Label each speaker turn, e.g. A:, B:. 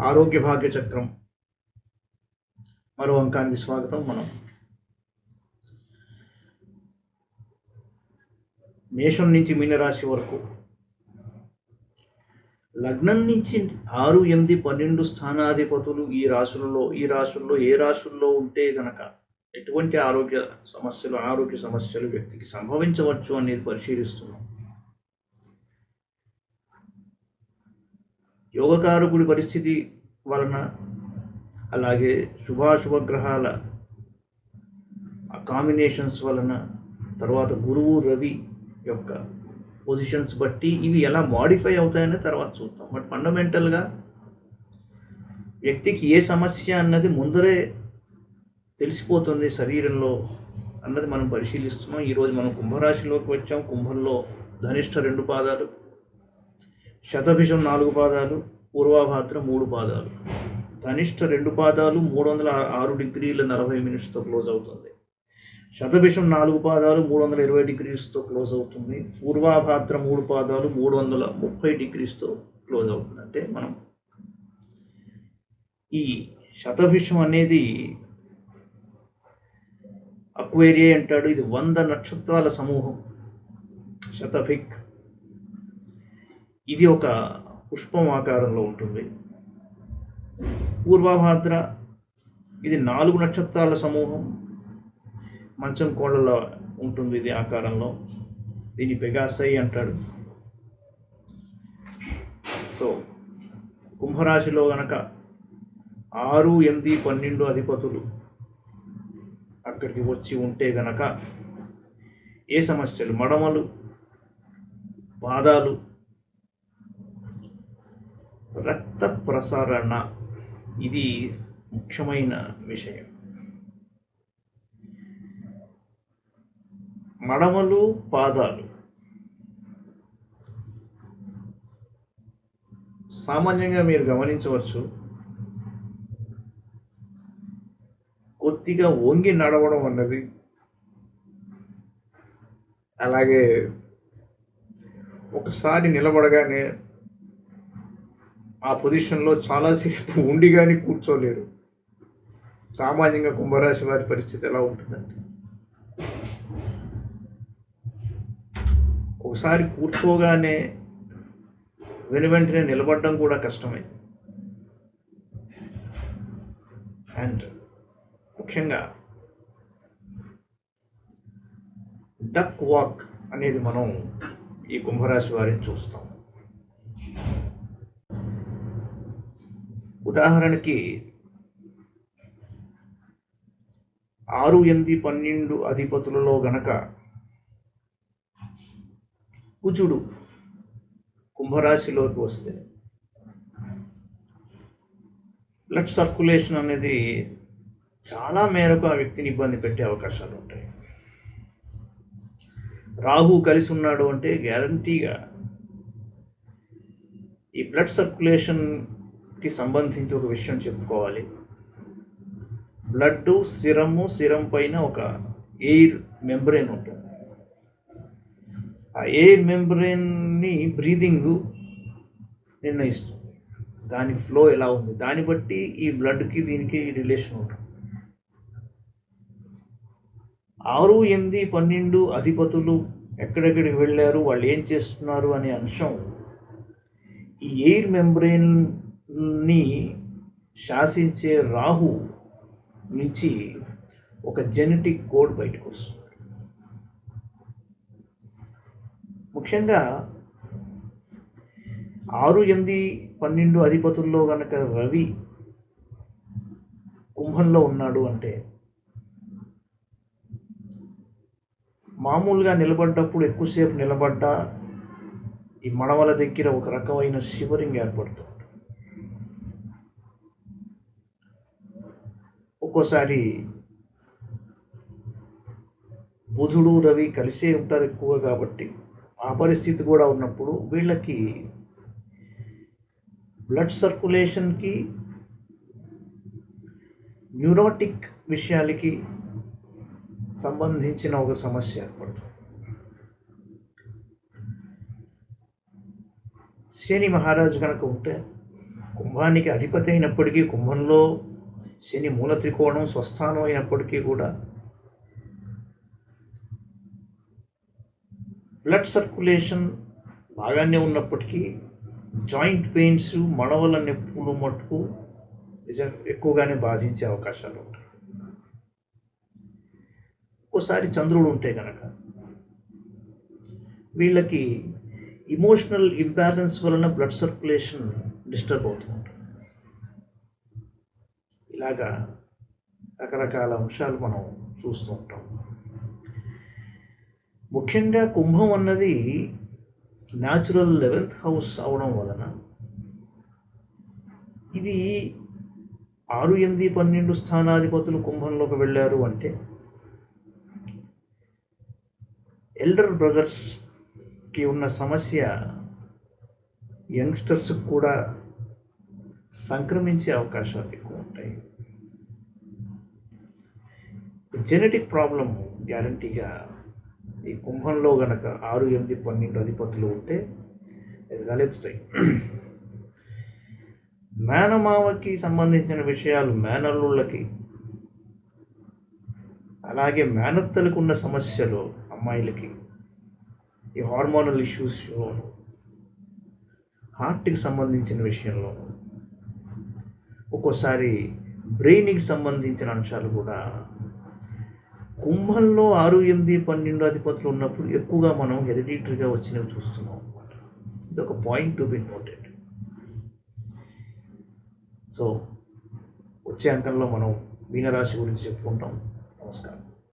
A: ఆరోగ్య భాగ్య చక్రం మరో అంకానికి స్వాగతం. మనం మేషం నుంచి మీనరాశి వరకు లగ్నం నుంచి 6, 8, 12 స్థానాధిపతులు ఈ రాశుల్లో ఏ రాశుల్లో ఉంటే గనక ఎటువంటి అనారోగ్య సమస్యలు వ్యక్తికి సంభవించవచ్చు అనేది పరిశీలిస్తున్నాం. యోగకారకుడి పరిస్థితి వలన, అలాగే శుభాశుభ గ్రహాల కాంబినేషన్స్ వలన, తర్వాత గురువు రవి యొక్క పొజిషన్స్ బట్టి ఇవి ఎలా మాడిఫై అవుతాయనే తర్వాత చూద్దాం. బట్ ఫండమెంటల్గా వ్యక్తికి ఏ సమస్య అన్నది ముందరే తెలిసిపోతుంది శరీరంలో అన్నది మనం పరిశీలిస్తున్నాం. ఈరోజు మనం కుంభరాశిలోకి వచ్చాం. కుంభంలో ధనిష్ట 2 పాదాలు, శతభిషం 4 పాదాలు, పూర్వాభాద్ర 3 పాదాలు. ధనిష్ట 2 పాదాలు 306 డిగ్రీల 40 నిమిషాలతో క్లోజ్ అవుతుంది. శతభిషం 4 పాదాలు 320 డిగ్రీస్తో క్లోజ్ అవుతుంది. పూర్వాభాద్ర 3 పాదాలు 330 డిగ్రీస్తో క్లోజ్ అవుతుంది. అంటే మనం ఈ శతభిషం అనేది అక్వేరియా అంటాడు. ఇది 100 నక్షత్రాల సమూహం. శతభిక్ ఇది ఒక పుష్పం ఆకారంలో ఉంటుంది. పూర్వాభాద్ర ఇది 4 నక్షత్రాల సమూహం, మంచం కోళ్ళలో ఉంటుంది. ఇది ఆకారంలో, దీన్ని పెగాసై అంటాడు. సో కుంభరాశిలో గనక 6, 8, 12 అధిపతులు అక్కడికి వచ్చి ఉంటే గనక ఏ సమస్యలు, మడమలు, పాదాలు, రక్త ప్రసరణ ఇది ముఖ్యమైన విషయం. మడమలు, పాదాలు సామాన్యంగా మీరు గమనించవచ్చు, కొద్దిగా వంగి నడవడం అన్నది, అలాగే ఒకసారి నిలబడగానే ఆ పొజిషన్లో చాలాసేపు ఉండి కానీ కూర్చోలేరు. సామాన్యంగా కుంభరాశి వారి పరిస్థితి ఎలా ఉంటుందంటే, ఒకసారి కూర్చోగానే వెంటనే నిలబడడం కూడా కష్టమే. అండ్ ముఖ్యంగా డక్ వాక్ అనేది మనం ఈ కుంభరాశి వారిని చూస్తాం. ఉదాహరణకి 6, 8, 12 అధిపతులలో గనక కుజుడు కుంభరాశిలోకి వస్తే బ్లడ్ సర్క్యులేషన్ అనేది చాలా మేరకు ఆ వ్యక్తిని ఇబ్బంది పెట్టే అవకాశాలు ఉంటాయి. రాహు కలిసి ఉన్నాడు అంటే గ్యారంటీగా ఈ బ్లడ్ సర్క్యులేషన్కి సంబంధించి ఒక విషయం చెప్పుకోవాలి. బ్లడ్ సిరం పైన ఒక ఎయిర్ మెంబ్రెయిన్ ఉంటుంది. ఆ ఎయిర్ మెంబ్రెయిన్ని బ్రీదింగ్ నిర్ణయిస్తుంది. దాని ఫ్లో ఎలా ఉంది, దాన్ని బట్టి ఈ బ్లడ్కి దీనికి రిలేషన్ ఉంటుంది. 6, 8, 12 అధిపతులు ఎక్కడెక్కడికి వెళ్ళారు, వాళ్ళు ఏం చేస్తున్నారు అనే అంశం ఈ ఎయిర్ మెంబ్రెయిన్ని శాసించే రాహు నుంచి ఒక జెనెటిక్ కోడ్ బయటకు వస్తుంది. ముఖ్యంగా 6, 8, 12 అధిపతుల్లో కనుక రవి కుంభంలో ఉన్నాడు అంటే మామూలుగా నిలబడ్డప్పుడు ఎక్కువసేపు నిలబడ్డా ఈ మడవల దగ్గర ఒక రకమైన షివరింగ్ ఏర్పడుతుంది. ఒక్కోసారి బుధుడు రవి కలిసే ఉంటారు ఎక్కువ, కాబట్టి ఆ పరిస్థితి కూడా ఉన్నప్పుడు వీళ్ళకి బ్లడ్ సర్క్యులేషన్కి, న్యూరోటిక్ విషయాలకి సంబంధించిన ఒక సమస్య ఏర్పడుతుంది. శని మహారాజు కనుక ఉంటే కుంభానికి అధిపతి అయినప్పటికీ, కుంభంలో శని మూల త్రికోణం స్వస్థానం అయినప్పటికీ కూడా బ్లడ్ సర్క్యులేషన్ బాగానే ఉన్నప్పటికీ జాయింట్ పెయిన్స్, మడవల నొప్పులు మట్టుకు ఎక్కువగానే బాధించే అవకాశాలు ఉంటాయి. ఒక్కోసారి చంద్రుడు ఉంటే కనుక వీళ్ళకి ఇమోషనల్ ఇంబ్యాలెన్స్ వలన బ్లడ్ సర్క్యులేషన్ డిస్టర్బ్ అవుతుంది. ఇలాగా రకరకాల అంశాలు మనం చూస్తూ ఉంటాం. ముఖ్యంగా కుంభం అన్నది న్యాచురల్ 11th హౌస్ అవడం వలన ఇది 6, 8, 12 స్థానాధిపతులు కుంభంలోకి వెళ్ళారు అంటే ఎల్డర్ బ్రదర్స్కి ఉన్న సమస్య యంగ్స్టర్స్కి కూడా సంక్రమించే అవకాశాలు ఎక్కువ ఉంటాయి. జెనెటిక్ ప్రాబ్లమ్ గ్యారంటీగా ఈ కుంభంలో గనక 6, 8, 12 అధిపతులు ఉంటే తలెత్తుతాయి. మేనమావకి సంబంధించిన విషయాలు మేనల్లుళ్ళకి, అలాగే మేనత్తలకు ఉన్న సమస్యలు అమ్మాయిలకి, ఈ హార్మోనల్ ఇష్యూస్లో, హార్ట్కి సంబంధించిన విషయంలో, ఒక్కోసారి బ్రెయిన్కి సంబంధించిన అంశాలు కూడా కుంభంలో 6, 8, 12 అధిపతులు ఉన్నప్పుడు ఎక్కువగా మనం హెరిడిటరీగా వచ్చినవి చూస్తున్నాం అన్నమాట. ఇది ఒక point to be noted. So వచ్చే అంకంలో మనం మీనరాశి గురించి చెప్పుకుంటాం. నమస్కారం.